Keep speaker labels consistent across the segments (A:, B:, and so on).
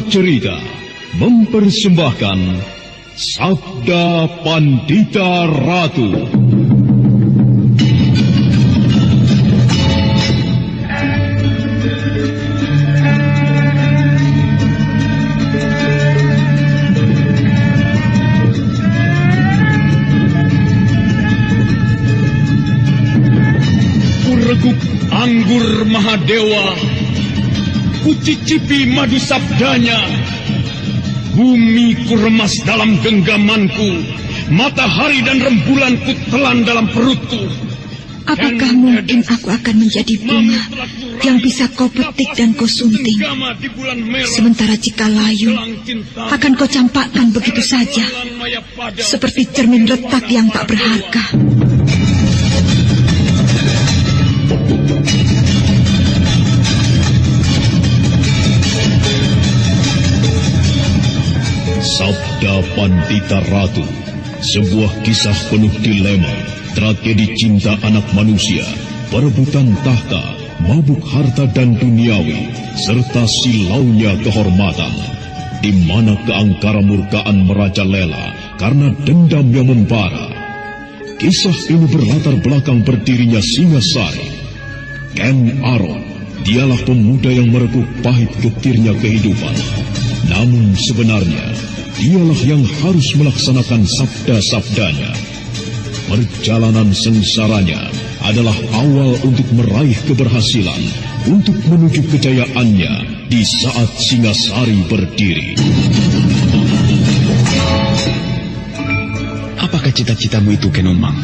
A: Cerita mempersembahkan Sabda Pandita Ratu. Kureguk anggur Mahadewa, kucicipi madu sabdanya. Bumi kuremas dalam genggamanku, matahari dan rembulan kutelan dalam perutku.
B: Apakah mungkin aku akan menjadi bunga yang bisa kau petik dan kau sunting? Sementara jika layu, akan kau campakkan begitu saja, seperti cermin retak yang tak berharga.
A: Sabda Pandita Ratu, sebuah kisah penuh dilema, tragedi cinta anak manusia, perebutan tahta, mabuk harta dan duniawi, serta silaunya kehormatan, di mana keangkara murkaan merajalela karena dendam yang membara. Kisah ini berlatar belakang berdirinya Singasari. Ken Arok, dialah pemuda yang merebut pahit getirnya kehidupan. Namun sebenarnya, dialah yang harus melaksanakan sabda-sabdanya. Perjalanan sengsaranya adalah awal untuk meraih keberhasilan, untuk menuju kejayaannya di saat Singasari berdiri.
C: Apakah cita-citamu itu, Kenumang?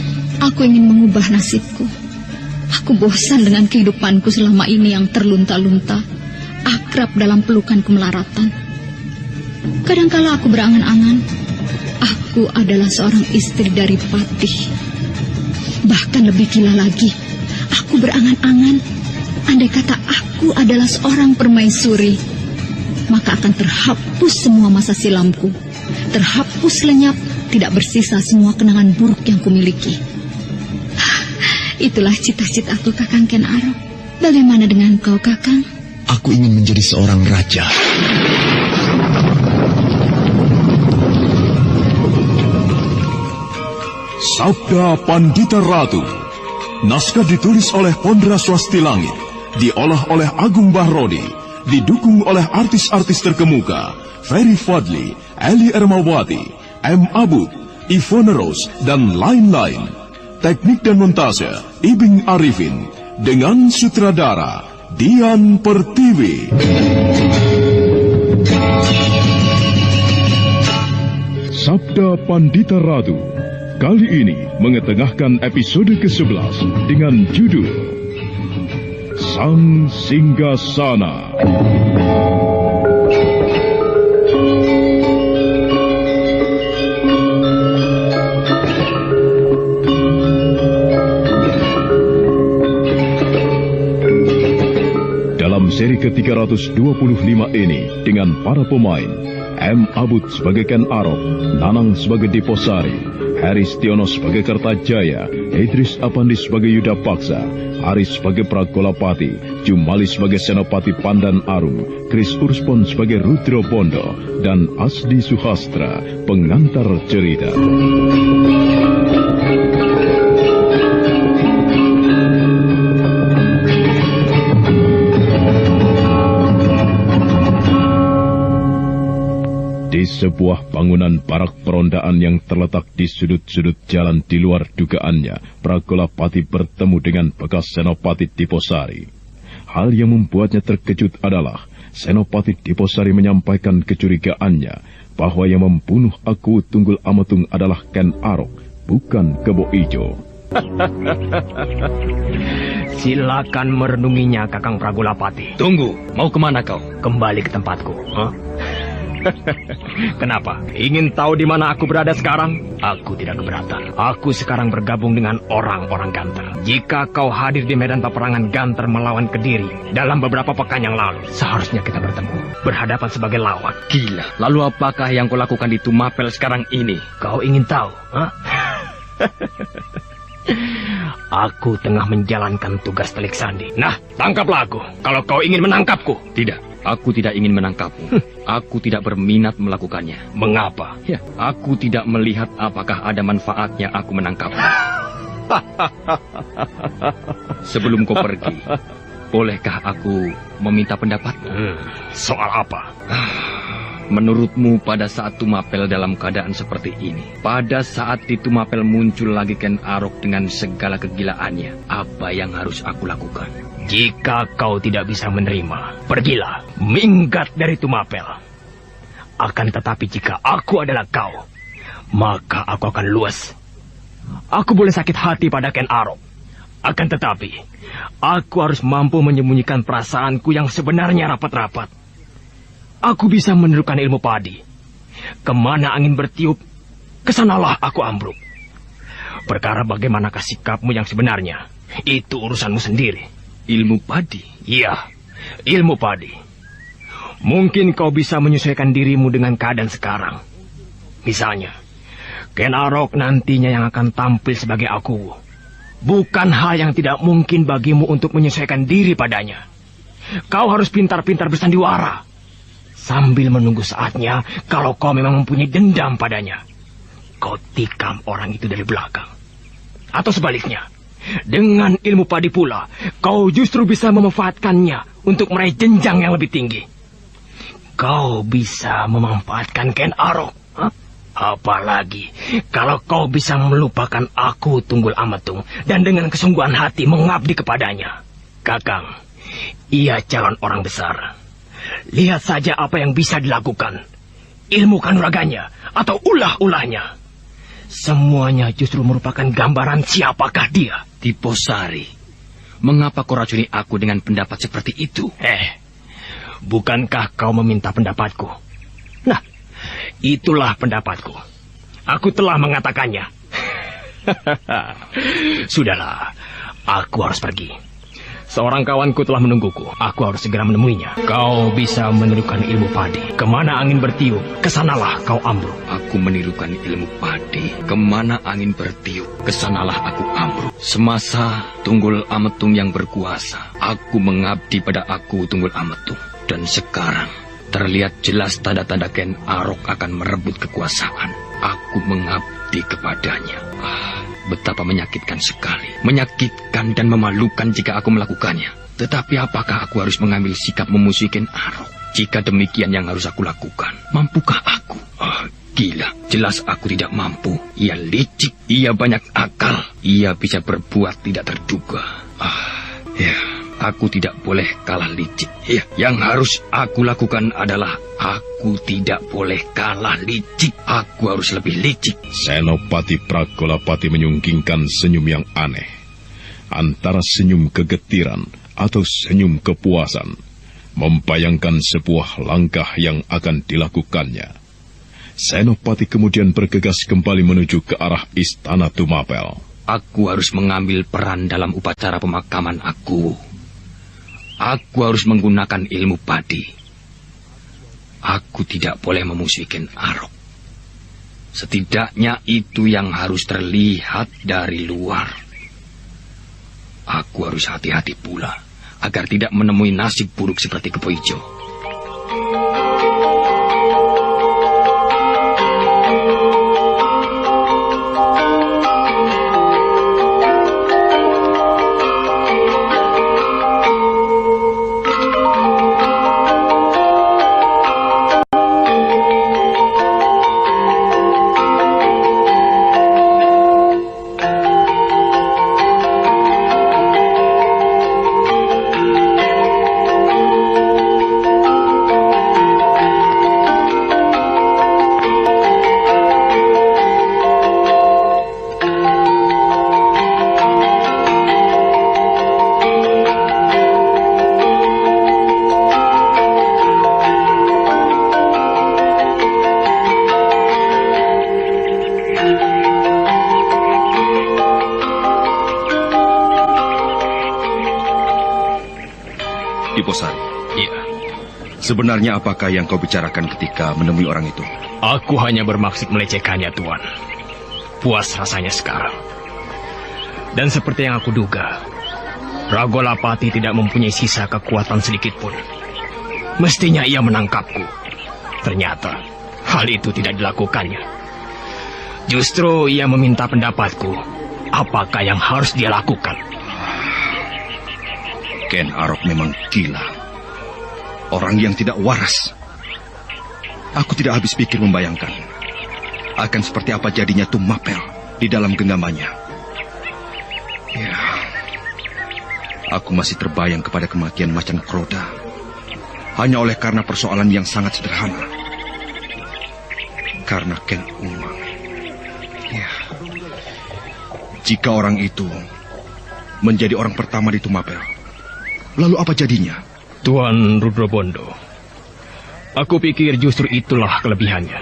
B: Aku ingin mengubah nasibku. Aku bosan dengan kehidupanku selama ini yang terlunta-lunta, akrab dalam pelukan kemelaratan. Kadangkala aku berangan-angan, aku adalah seorang istri dari Patih. Bahkan lebih gila lagi, aku berangan-angan, andai kata aku adalah seorang permaisuri, maka akan terhapus semua masa silamku, terhapus lenyap, tidak bersisa semua kenangan buruk yang kumiliki. Itulah cita-citaku, Kakang Ken Arok. Bagaimana dengan kau, Kakang?
C: Aku ingin menjadi seorang raja.
A: Sabda Pandita Ratu. Naskah ditulis oleh Pondra Swasti Langit, diolah oleh Agung Bahrodi, didukung oleh artis-artis terkemuka Ferry Fadli, Eli Ermawati, M. Abud, Ivone Rose, dan lain-lain. Teknik dan montase Ibing Arifin, dengan sutradara Dian Pertiwi. Sabda Pandita Ratu kali ini mengetengahkan episode ke-11 dengan judul Sang Singgasana. Dalam seri ke-325 ini dengan para pemain M. Abud sebagai Ken Arok, Nanang sebagai Diposari, Heri Stiono sebagai Kertajaya, Idris Apandi sebagai Yuda Paksa, Aris sebagai Pragolapati, Jumali sebagai Senopati Pandan Arum, Kris Urspon sebagai Rudro Bondo, dan Asdi Suhastra, pengantar cerita. Di sebuah bangunan barak perondaan yang terletak di sudut-sudut jalan di luar dugaannya, Pragolapati bertemu dengan bekas Senopati Diposari. Hal yang membuatnya terkejut adalah Senopati Diposari menyampaikan kecurigaannya bahwa yang membunuh Aku Tunggul Ametung adalah Ken Arok, bukan Kebo Ijo.
D: Silakan merenunginya, Kakang Pragolapati.
C: Tunggu, mau kemana kau?
D: Kembali ke tempatku. Kenapa? Ingin tahu di mana aku berada sekarang? Aku tidak keberatan. Aku sekarang bergabung dengan orang-orang Ganter. Jika kau hadir di medan peperangan Ganter melawan Kediri dalam beberapa pekan yang lalu, seharusnya kita bertemu, berhadapan sebagai lawan.
C: Gila, lalu apakah yang kau lakukan di Tumapel sekarang ini?
D: Kau ingin tahu?
E: Aku tengah menjalankan tugas Telik Sandi. Nah, tangkaplah aku kalau kau ingin menangkapku.
C: Tidak, Aku tidak ingin menangkapmu. Aku tidak berminat melakukannya.
D: Mengapa?
C: Ya, aku tidak melihat apakah ada manfaatnya aku menangkapmu. Sebelum kau pergi, bolehkah aku meminta pendapatmu?
D: Soal apa?
C: Menurutmu pada saat Tumapel dalam keadaan seperti ini, pada saat di Tumapel muncul lagi Ken Arok dengan segala kegilaannya, apa yang harus aku lakukan?
D: Jika kau tidak bisa menerima, pergilah, minggat dari Tumapel. Akan tetapi jika aku adalah kau, maka aku akan luas. Aku boleh sakit hati pada Ken Arok. Akan tetapi, aku harus mampu menyembunyikan perasaanku yang sebenarnya rapat-rapat. Aku bisa menirukan ilmu padi. Kemana angin bertiup, kesanalah aku ambruk. Perkara bagaimanakah sikapmu yang sebenarnya, itu urusanmu sendiri.
C: Ilmu padi?
D: Iya, ilmu padi. Mungkin kau bisa menyesuaikan dirimu dengan keadaan sekarang. Misalnya, Ken Arok nantinya yang akan tampil sebagai aku. Bukan hal yang tidak mungkin bagimu untuk menyesuaikan diri padanya. Kau harus pintar-pintar bersandiwara. Sambil menunggu saatnya, kalau kau memang mempunyai dendam padanya, kau tikam orang itu dari belakang. Atau sebaliknya, dengan ilmu padi pula, kau justru bisa memanfaatkannya untuk meraih jenjang yang lebih tinggi. Kau bisa memanfaatkan Ken Arok. Apalagi kalau kau bisa melupakan aku Tunggul Ametung dan dengan kesungguhan hati mengabdi kepadanya. Kakang, ia calon orang besar. Lihat saja apa yang bisa dilakukan. Ilmu kanuraganya atau ulah-ulahnya. Semuanya justru merupakan gambaran siapakah dia.
C: Diposari, mengapa kau racuni aku dengan pendapat seperti itu?
D: Bukankah kau meminta pendapatku? Nah, itulah pendapatku. Aku telah mengatakannya. Sudahlah, aku harus pergi. Seorang kawanku telah menungguku. Aku harus segera menemuinya. Kau bisa menirukan ilmu padi. Kemana angin bertiup, kesanalah kau ambruk.
C: Aku menirukan ilmu padi. Kemana angin bertiup, kesanalah aku ambruk. Semasa Tunggul Ametung yang berkuasa, aku mengabdi pada aku Tunggul Ametung. Dan sekarang, terlihat jelas tanda-tanda Ken Arok akan merebut kekuasaan. Aku mengabdi kepadanya. Betapa menyakitkan sekali. Menyakitkan dan memalukan jika aku melakukannya. Tetapi apakah aku harus mengambil sikap memusuhi Ken Arok? Jika demikian yang harus aku lakukan, mampukah aku? Gila, jelas aku tidak mampu. Ia licik, ia banyak akal. Ia bisa berbuat tidak terduga. Aku tidak boleh kalah licik. Yang harus aku lakukan adalah aku tidak boleh kalah licik. Aku harus lebih licik.
A: Senopati Pragolapati menyunggingkan senyum yang aneh. Antara senyum kegetiran atau senyum kepuasan. Membayangkan sebuah langkah yang akan dilakukannya. Senopati kemudian bergegas kembali menuju ke arah istana Tumapel.
C: Aku harus mengambil peran dalam upacara pemakaman aku. Aku harus menggunakan ilmu padi. Aku tidak boleh memusuhi Ken Arok. Setidaknya itu yang harus terlihat dari luar. Aku harus hati-hati pula, agar tidak menemui nasib buruk seperti Kepo Ijo.
E: Diposari.
D: Iya.
E: Sebenarnya apakah yang kau bicarakan ketika menemui orang itu?
D: Aku hanya bermaksud melecehkannya, Tuan. Puas rasanya sekarang. Dan seperti yang aku duga, Pragolapati tidak mempunyai sisa kekuatan sedikit pun. Mestinya ia menangkapku. Ternyata hal itu tidak dilakukannya. Justru ia meminta pendapatku. Apakah yang harus dia lakukan?
E: Ken Arok memang gila. Orang yang tidak waras. Aku tidak habis pikir membayangkan akan seperti apa jadinya Tumapel di dalam genggamannya. Ya, aku masih terbayang kepada kematian Macan Kroda hanya oleh karena persoalan yang sangat sederhana. Karena Ken Umang. Ya, jika orang itu menjadi orang pertama di Tumapel, lalu apa jadinya?
D: Tuan Rudrobondo, aku pikir justru itulah kelebihannya.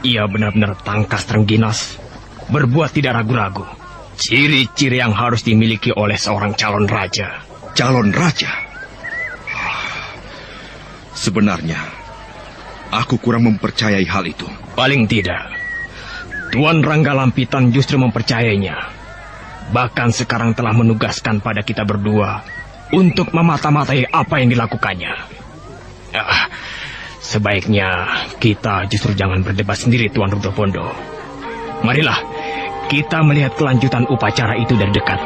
D: Ia benar-benar tangkas terengginas, berbuat tidak ragu-ragu. Ciri-ciri yang harus dimiliki oleh seorang calon raja.
E: Calon raja? Sebenarnya, aku kurang mempercayai hal itu.
D: Paling tidak, Tuan Rangga Lampitan justru mempercayainya. Bahkan sekarang telah menugaskan pada kita berdua untuk memata-matai apa yang dilakukannya. Sebaiknya kita justru jangan berdebat sendiri, Tuan Rudrobondo. Marilah kita melihat kelanjutan upacara itu dari dekat.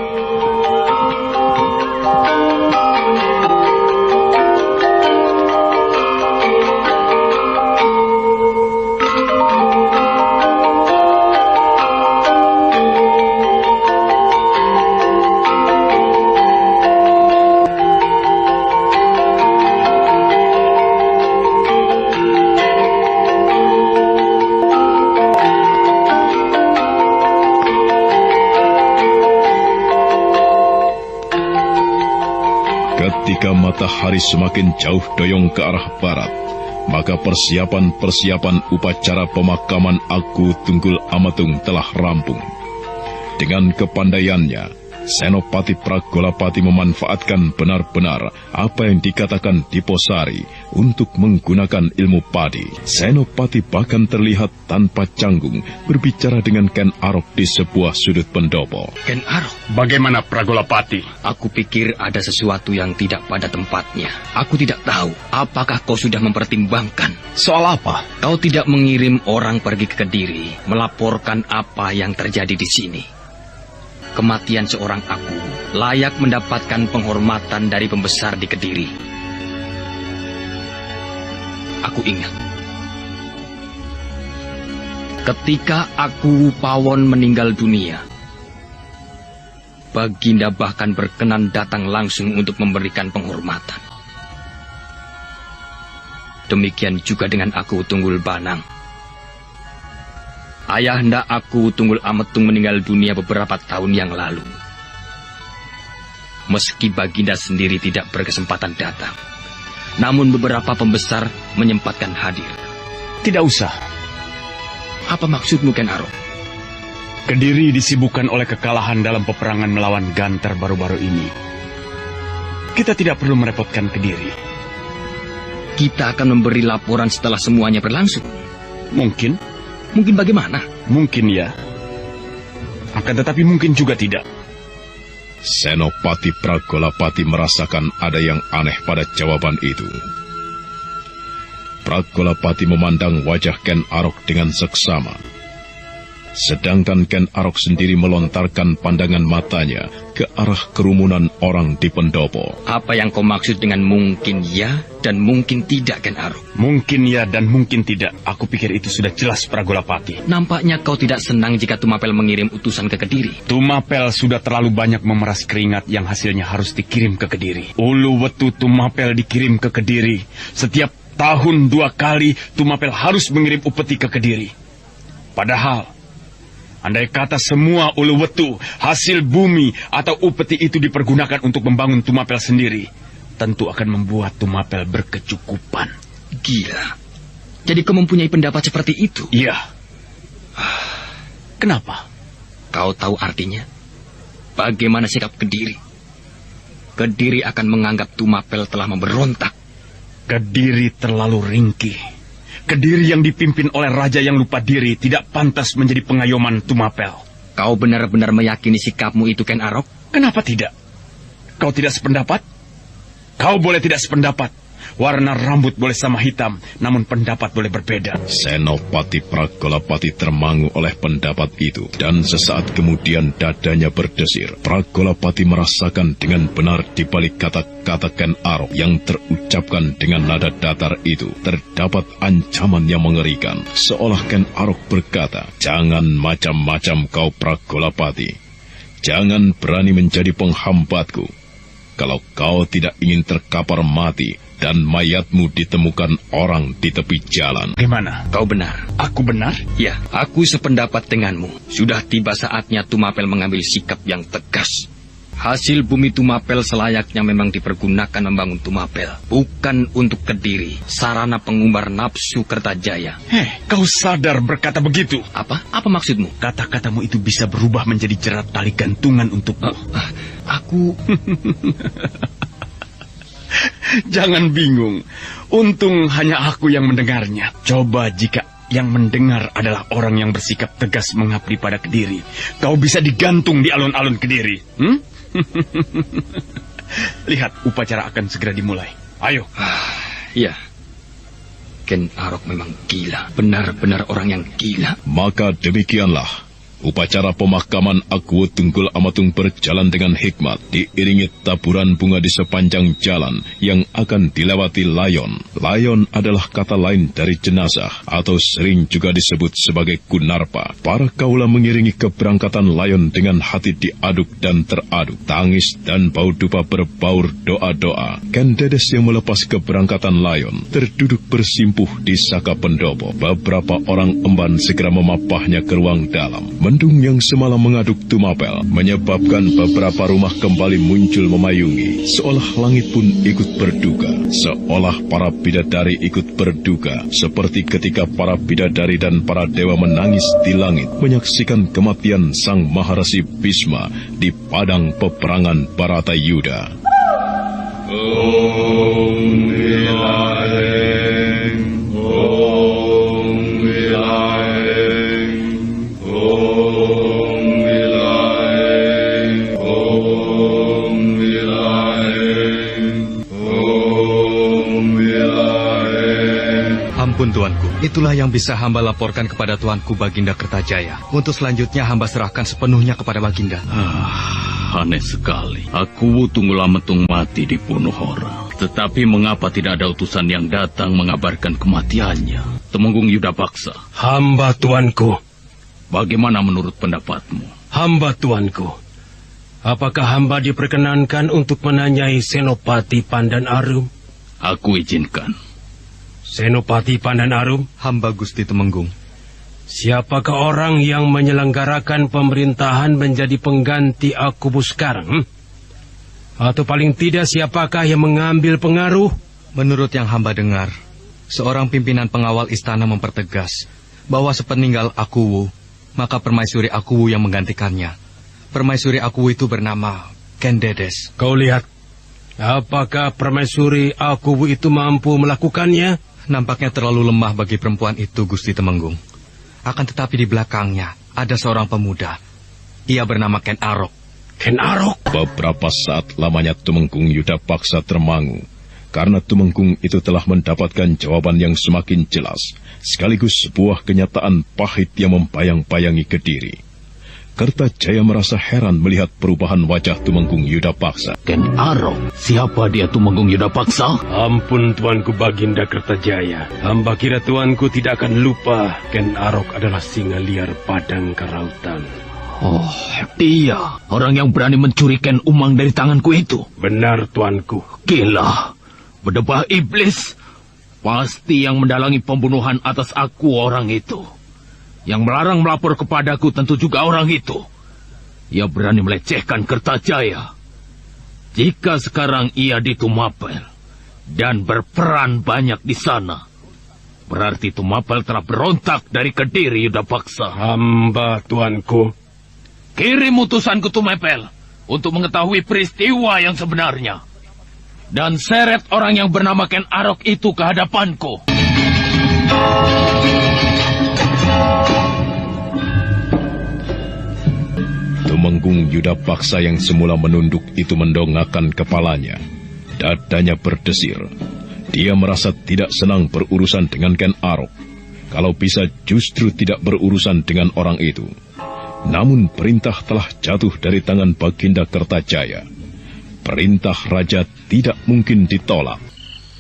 A: Ketika matahari semakin jauh doyong ke arah barat, maka persiapan-persiapan upacara pemakaman Aku Tunggul Amatung telah rampung. Dengan kepandaiannya, Senopati Pragolapati memanfaatkan benar-benar apa yang dikatakan Diposari untuk menggunakan ilmu padi. Senopati bahkan terlihat tanpa canggung berbicara dengan Ken Arok di sebuah sudut pendopo.
C: Ken Arok,
F: Bagaimana Pragolapati?
C: aku pikir ada sesuatu yang tidak pada tempatnya. Aku tidak tahu apakah kau sudah mempertimbangkan.
F: Soal apa?
C: Kau tidak mengirim orang pergi ke Kediri melaporkan apa yang terjadi di sini. Kematian seorang Aku layak mendapatkan penghormatan dari pembesar di Kediri. Aku ingat ketika Aku Pawon meninggal dunia, Baginda bahkan berkenan datang langsung untuk memberikan penghormatan. Demikian juga dengan Aku Tunggul Banang. Ayahanda Aku Tunggul Ametung meninggal dunia beberapa tahun yang lalu. Meski Baginda sendiri tidak berkesempatan datang, namun beberapa pembesar menyempatkan hadir.
F: Tidak usah.
C: Apa maksudmu, Ken Arok?
F: Kediri disibukkan oleh kekalahan dalam peperangan melawan Ganter baru-baru ini. Kita tidak perlu merepotkan Kediri.
C: Kita akan memberi laporan setelah semuanya berlangsung.
F: Mungkin.
C: Mungkin bagaimana?
F: Mungkin ya. Akan tetapi mungkin juga tidak.
A: Senopati Pragolapati merasakan ada yang aneh pada jawaban itu. Pragolapati memandang wajah Ken Arok dengan seksama. Sedangkan Ken Arok sendiri melontarkan pandangan matanya ke arah kerumunan orang di pendopo.
C: Apa yang kau maksud dengan mungkin ya dan mungkin tidak, Ken Arok?
F: Mungkin ya dan mungkin tidak. Aku pikir itu sudah jelas, Pragolapati.
C: Nampaknya kau tidak senang jika Tumapel mengirim utusan ke Kediri.
F: Tumapel sudah terlalu banyak memeras keringat yang hasilnya harus dikirim ke Kediri. Uluwetu Tumapel dikirim ke Kediri. Setiap tahun 2 kali Tumapel harus mengirim upeti ke Kediri. Padahal andai kata semua uluwetu, hasil bumi atau upeti itu dipergunakan untuk membangun Tumapel sendiri, tentu akan membuat Tumapel berkecukupan.
C: Gila. Jadi kau mempunyai pendapat seperti itu?
F: Iya. Kenapa?
C: Kau tahu artinya? Bagaimana sikap Kediri? Kediri akan menganggap Tumapel telah memberontak.
F: Kediri terlalu ringkih. Kediri yang dipimpin oleh raja yang lupa diri tidak pantas menjadi pengayoman Tumapel.
C: Kau benar-benar meyakini sikapmu itu, Ken Arok?
F: Kenapa tidak? Kau tidak sependapat? Kau boleh tidak sependapat. Warna rambut boleh sama hitam, namun pendapat boleh berbeda.
A: Senopati Pragolapati termangu oleh pendapat itu, dan sesaat kemudian dadanya berdesir. Pragolapati merasakan dengan benar di balik kata-kata Ken Arok yang terucapkan dengan nada datar itu terdapat ancaman yang mengerikan. Seolah Ken Arok berkata, "Jangan macam-macam kau Pragolapati. Jangan berani menjadi penghambatku. Kalau kau tidak ingin terkapar mati dan mayatmu ditemukan orang di tepi jalan."
F: Bagaimana?
C: Kau benar.
F: Aku benar?
C: Ya, aku sependapat denganmu. Sudah tiba saatnya Tumapel mengambil sikap yang tegas. Hasil bumi Tumapel selayaknya memang dipergunakan membangun Tumapel, bukan untuk Kediri, sarana pengumbar nafsu Kertajaya.
F: Kau sadar berkata begitu?
C: Apa? Apa maksudmu?
F: Kata-katamu itu bisa berubah menjadi jerat tali gantungan untukmu.
C: Aku...
F: Jangan bingung. Untung hanya aku yang mendengarnya. Coba jika yang mendengar adalah orang yang bersikap tegas mengabdi pada Kediri, kau bisa digantung di alun-alun Kediri. Lihat, upacara akan segera dimulai. Ayo.
C: Ya, Ken Arok memang gila. Benar-benar orang yang gila.
A: Maka demikianlah upacara pemakaman Akuwu Tunggul Amatung berjalan dengan hikmat, diiringi taburan bunga di sepanjang jalan yang akan dilewati layon. Layon adalah kata lain dari jenazah, atau sering juga disebut sebagai kunarpa. Para kaula mengiringi keberangkatan layon dengan hati diaduk dan teraduk. Tangis dan bau dupa berbaur doa-doa. Ken Dedes yang melepas keberangkatan layon terduduk bersimpuh di Saka Pendopo. Beberapa orang emban segera memapahnya ke ruang dalam. Mendung yang semalam mengaduk Tumapel menyebabkan beberapa rumah kembali muncul memayungi, seolah langit pun ikut berduka, seolah para bidadari ikut berduka, seperti ketika para bidadari dan para dewa menangis di langit menyaksikan kematian Sang Maharasi Bhisma di padang peperangan Baratayuda. Om Wilayeng, Om Wilayeng, Om Wilayeng, Om Wilayeng, Om Wilayeng.
G: Ampun tuanku, itulah yang bisa hamba laporkan kepada tuanku Baginda Kertajaya. Untuk selanjutnya hamba serahkan sepenuhnya kepada Baginda.
H: Aneh sekali. Akuwu Tunggul Amatung mati dibunuh orang. Tetapi mengapa tidak ada utusan yang datang mengabarkan kematiannya? Temenggung Yudapaksa.
I: Hamba tuanku.
H: Bagaimana menurut pendapatmu?
I: Hamba tuanku. Apakah hamba diperkenankan untuk menanyai Senopati Pandan Arum?
H: Aku izinkan.
I: Senopati Pandan Arum?
G: Hamba Gusti Temenggung.
I: Siapakah orang yang menyelenggarakan pemerintahan menjadi pengganti Akuwu sekarang? Atau paling tidak siapakah yang mengambil pengaruh?
G: Menurut yang hamba dengar, seorang pimpinan pengawal istana mempertegas bahwa sepeninggal Akuwu, maka permaisuri Akuwu yang menggantikannya. Permaisuri Akuwu itu bernama Ken Dedes.
I: Kau lihat, apakah permaisuri Akuwu itu mampu melakukannya?
G: Nampaknya terlalu lemah bagi perempuan itu, Gusti Temenggung. Akan tetapi di belakangnya ada seorang pemuda. Ia bernama Ken Arok.
I: Ken Arok?
A: Beberapa saat lamanya Tumenggung Yudapaksa termangu, karena Tumenggung itu telah mendapatkan jawaban yang semakin jelas, sekaligus sebuah kenyataan pahit yang membayang-bayangi Kediri. Kertajaya merasa heran melihat perubahan wajah Tumenggung Yudapaksa.
H: Ken Arok? Siapa dia Tumenggung Yudapaksa?
I: Ampun tuanku Baginda Kertajaya. Hamba kira tuanku tidak akan lupa Ken Arok adalah singa liar padang karautan.
H: Oh, dia orang yang berani mencuri Ken Umang dari tanganku itu.
I: Benar tuanku.
H: Gila, berdebah iblis. Pasti yang mendalangi pembunuhan atas aku orang itu. Yang melarang melapor kepadaku tentu juga orang itu. Ia berani melecehkan Kertajaya. Jika sekarang ia di Tumapel dan berperan banyak di sana, berarti Tumapel telah berontak dari Kediri Yudapaksa.
I: Hamba tuanku.
H: Kirim utusan ke Tumapel untuk mengetahui peristiwa yang sebenarnya. Dan seret orang yang bernama Ken Arok itu ke hadapanku.
A: Tumenggung Yudapaksa yang semula menunduk itu mendongakkan kepalanya. Dadanya berdesir. Dia merasa tidak senang berurusan dengan Ken Arok. Kalau bisa justru tidak berurusan dengan orang itu. Namun perintah telah jatuh dari tangan Baginda Kertajaya. Perintah raja tidak mungkin ditolak.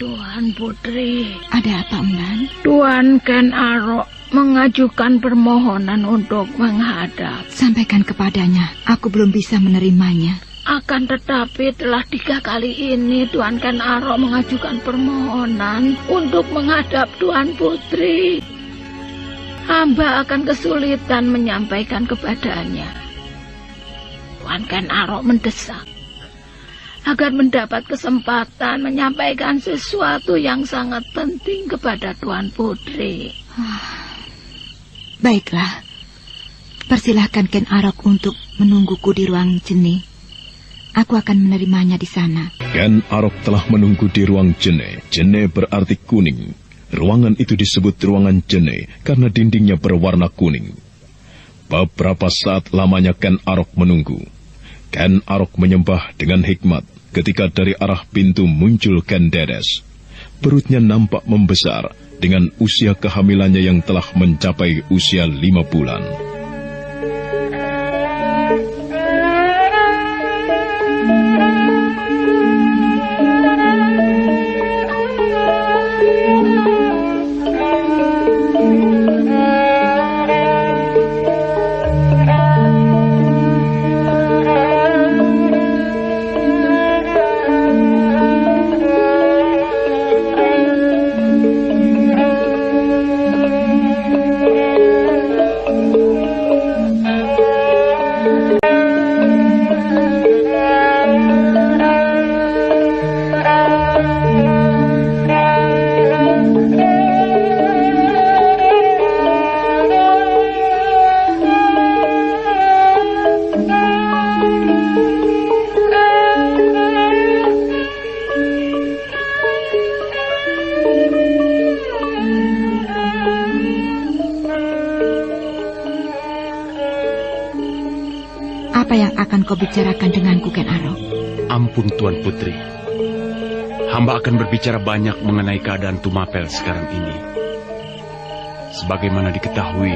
J: Tuan Putri.
B: Ada apa, Emban?
J: Tuan Ken Arok mengajukan permohonan untuk menghadap.
B: Sampaikan kepadanya, aku belum bisa menerimanya.
J: Akan tetapi telah 3 kali ini Tuan Ken Arok mengajukan permohonan untuk menghadap Tuan Putri. Hamba akan kesulitan menyampaikan kepadanya. Tuan Ken Arok mendesak agar mendapat kesempatan menyampaikan sesuatu yang sangat penting kepada Tuan Putri.
B: Baiklah, persilahkan Ken Arok untuk menungguku di ruang jene. Aku akan menerimanya di sana.
A: Ken Arok telah menunggu di ruang jene. Jene berarti kuning. Ruangan itu disebut ruangan jene karena dindingnya berwarna kuning. Beberapa saat lamanya Ken Arok menunggu. Ken Arok menyembah dengan hikmat ketika dari arah pintu muncul Ken Dedes. Perutnya nampak membesar dengan usia kehamilannya yang telah mencapai usia 5 bulan.
B: Apa yang akan kau bicarakan denganku, Ken Arok?
F: Ampun, Tuan Putri. Hamba akan berbicara banyak mengenai keadaan Tumapel sekarang ini. Sebagaimana diketahui,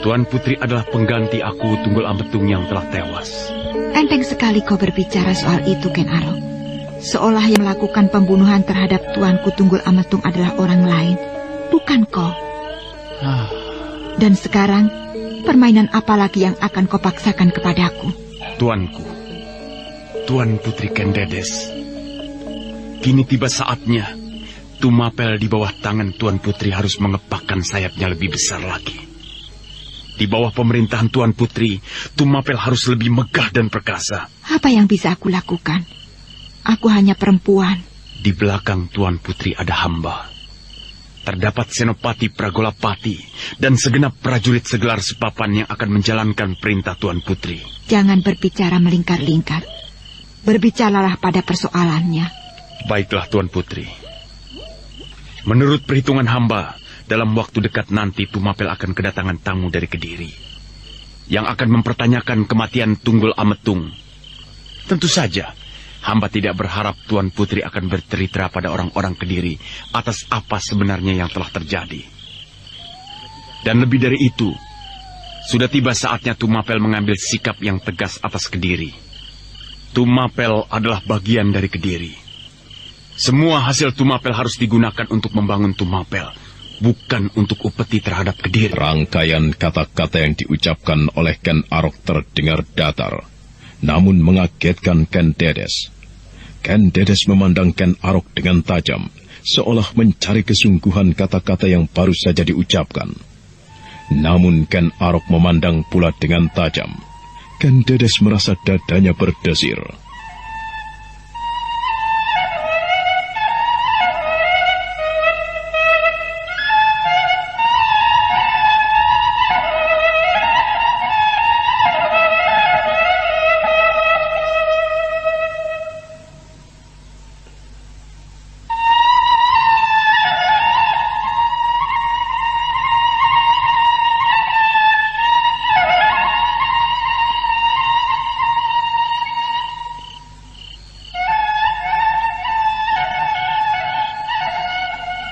F: Tuan Putri adalah pengganti aku Tunggul Ametung yang telah tewas.
B: Enteng sekali kau berbicara soal itu, Ken Arok. Seolah yang melakukan pembunuhan terhadap Tuanku Tunggul Ametung adalah orang lain, bukan kau. Dan sekarang, permainan apa lagi yang akan kau paksakan kepadaku?
F: Tuanku, Tuan Putri Ken Dedes, kini tiba saatnya Tumapel di bawah tangan Tuan Putri harus mengepakkan sayapnya lebih besar lagi. Di bawah pemerintahan Tuan Putri, Tumapel harus lebih megah dan perkasa.
B: Apa yang bisa aku lakukan? Aku hanya perempuan.
F: Di belakang Tuan Putri ada hamba. Terdapat Senopati Pragolapati dan segenap prajurit segelar sepapan yang akan menjalankan perintah Tuan Putri.
B: Jangan berbicara melingkar-lingkar. Berbicaralah pada persoalannya.
F: Baiklah, Tuan Putri. Menurut perhitungan hamba, dalam waktu dekat nanti Tumapel akan kedatangan tamu dari Kediri yang akan mempertanyakan kematian Tunggul Ametung. Tentu saja, hamba tidak berharap Tuan Putri akan bercerita pada orang-orang Kediri atas apa sebenarnya yang telah terjadi. Dan lebih dari itu, sudah tiba saatnya Tumapel mengambil sikap yang tegas atas Kediri. Tumapel adalah bagian dari Kediri. Semua hasil Tumapel harus digunakan untuk membangun Tumapel, bukan untuk upeti terhadap Kediri.
A: Rangkaian kata-kata yang diucapkan oleh Ken Arok terdengar datar, namun mengagetkan Ken Dedes. Ken Dedes memandang Ken Arok dengan tajam, seolah mencari kesungguhan kata-kata yang baru saja diucapkan. Namun Ken Arok memandang pula dengan tajam. Ken Dedes merasa dadanya berdesir.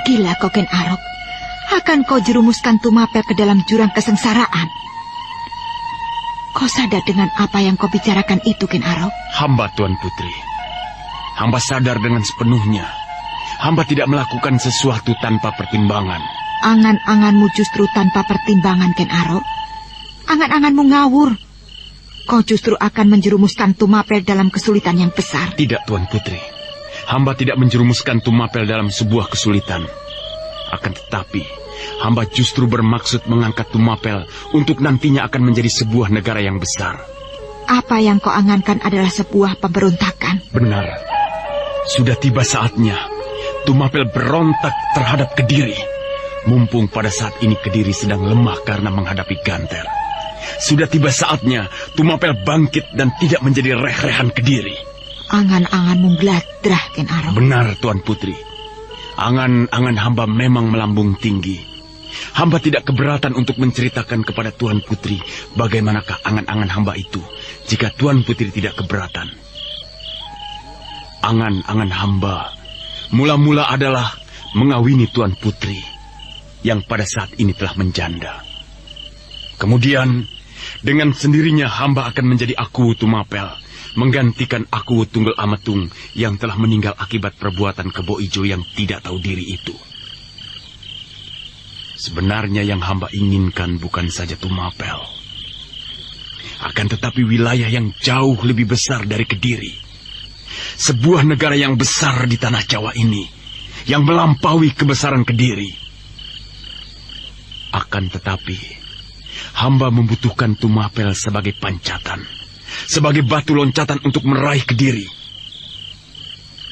K: Gila kau, Ken Arok. Akan kau jerumuskan Tumapel ke dalam jurang kesengsaraan. Kau sadar dengan apa yang kau bicarakan itu, Ken Arok?
F: Hamba, Tuan Putri. Hamba sadar dengan sepenuhnya. Hamba tidak melakukan sesuatu tanpa pertimbangan.
K: Angan-anganmu justru tanpa pertimbangan, Ken Arok. Angan-anganmu ngawur. Kau justru akan menjerumuskan Tumapel dalam kesulitan yang besar.
F: Tidak, Tuan Putri. Hamba tidak menjerumuskan Tumapel dalam sebuah kesulitan. Akan tetapi, hamba justru bermaksud mengangkat Tumapel untuk nantinya akan menjadi sebuah negara yang besar.
K: Apa yang kau angankan adalah sebuah pemberontakan.
F: Benar. Sudah tiba saatnya Tumapel berontak terhadap Kediri. Mumpung pada saat ini Kediri sedang lemah karena menghadapi Ganter. Sudah tiba saatnya Tumapel bangkit dan tidak menjadi reh-rehan Kediri.
K: Angan-anganmu geladrah, Ken Arok.
F: Benar, Tuan Putri. Angan-angan hamba memang melambung tinggi. Hamba tidak keberatan untuk menceritakan kepada Tuan Putri bagaimanakah angan-angan hamba itu jika Tuan Putri tidak keberatan. Angan-angan hamba mula-mula adalah mengawini Tuan Putri yang pada saat ini telah menjanda. Kemudian, dengan sendirinya hamba akan menjadi Aku Tumapel, menggantikan Aku Tunggul Ametung yang telah meninggal akibat perbuatan Kebo Ijo yang tidak tahu diri itu. Sebenarnya yang hamba inginkan bukan saja Tumapel, akan tetapi wilayah yang jauh lebih besar dari Kediri. Sebuah negara yang besar di tanah Jawa ini, yang melampaui kebesaran Kediri. Akan tetapi, hamba membutuhkan Tumapel sebagai pancatan, sebagai batu loncatan untuk meraih Kediri.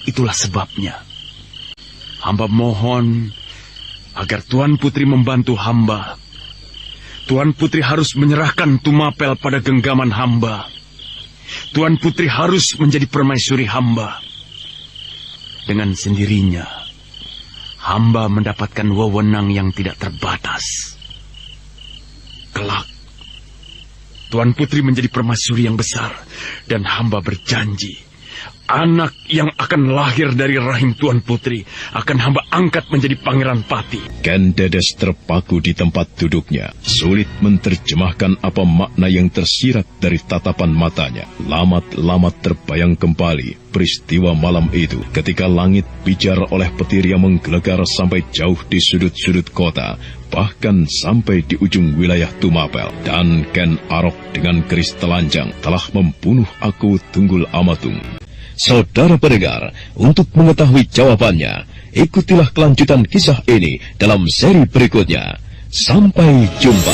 F: Itulah sebabnya hamba mohon agar Tuan Putri membantu hamba. Tuan Putri harus menyerahkan Tumapel pada genggaman hamba. Tuan Putri harus menjadi permaisuri hamba. Dengan sendirinya, hamba mendapatkan wewenang yang tidak terbatas. Kelak, Tuan Putri menjadi permaisuri yang besar, dan hamba berjanji, anak yang akan lahir dari rahim Tuan Putri akan hamba angkat menjadi Pangeran Pati.
A: Ken Dedes terpaku di tempat duduknya, sulit menerjemahkan apa makna yang tersirat dari tatapan matanya. Lamat-lamat terbayang kembali peristiwa malam itu ketika langit pijar oleh petir yang menggelegar sampai jauh di sudut-sudut kota, bahkan sampai di ujung wilayah Tumapel. Dan Ken Arok dengan keris telanjang telah membunuh Aku Tunggul Ametung. Saudara pendengar, untuk mengetahui jawabannya, ikutilah kelanjutan kisah ini dalam seri berikutnya. Sampai jumpa.